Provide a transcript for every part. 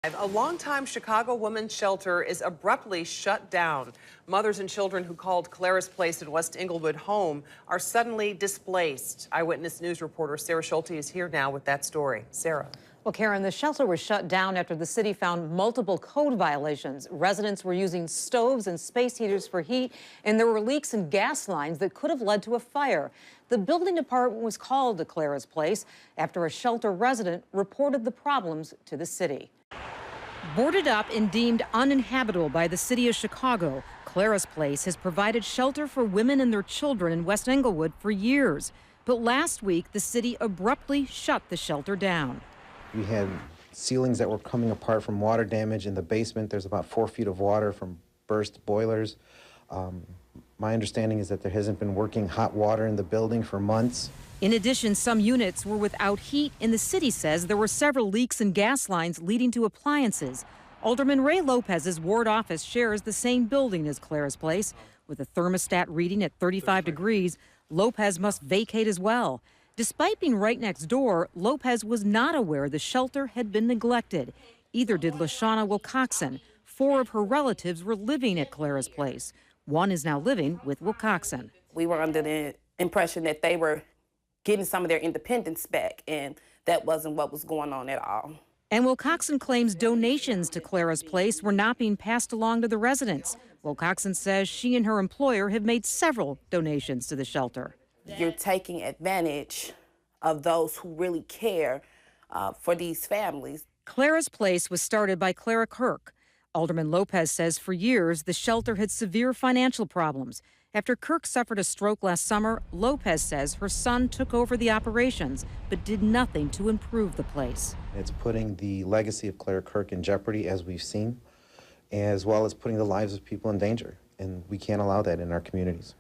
A longtime Chicago women's shelter is abruptly shut down. Mothers and children who called Clara's place in West Englewood home are suddenly displaced. Eyewitness News reporter Sarah Schulte is here now with that story. Sarah. Well, Karen, the shelter was shut down after the city found multiple code violations. Residents were using stoves and space heaters for heat, and there were leaks in gas lines that could have led to a fire. The building department was called to Clara's place after a shelter resident reported the problems to the city. Boarded up and deemed uninhabitable by the city of Chicago, Clara's place has provided shelter for women and their children in West Englewood for years. But last week, the city abruptly shut the shelter down. We had ceilings that were coming apart from water damage in the basement. There's about 4 feet of water from burst boilers. My understanding is that there hasn't been working hot water in the building for months. In addition, some units were without heat, and the city says there were several leaks in gas lines leading to appliances. Alderman Ray Lopez's ward office shares the same building as Clara's place. With a thermostat reading at 35 degrees, Lopez must vacate as well. Despite being right next door, Lopez was not aware the shelter had been neglected. Either did LaShawna Wilcoxon. 4 of her relatives were living at Clara's place. One is now living with Wilcoxon. We were under the impression that they were getting some of their independence back, and that wasn't what was going on at all. And Wilcoxon claims donations to Clara's place were not being passed along to the residents. Wilcoxon says she and her employer have made several donations to the shelter. You're taking advantage of those who really care for these families. Clara's place was started by Clara Kirk. Alderman Lopez says for years the shelter had severe financial problems. After Kirk suffered a stroke last summer, Lopez says her son took over the operations but did nothing to improve the place. It's putting the legacy of Clara Kirk in jeopardy, as we've seen, as well as putting the lives of people in danger. And we can't allow that in our communities.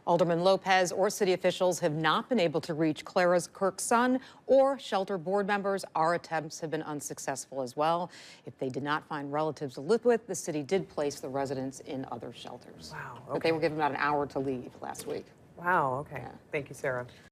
Alderman Lopez or city officials have not been able to reach Clara's Kirk's son or shelter board members. Our attempts have been unsuccessful as well. If they did not find relatives to live with, the city did place the residents in other shelters. Wow. Okay. But they were given about an hour to leave last week. Wow. Okay. Yeah. Thank you, Sarah.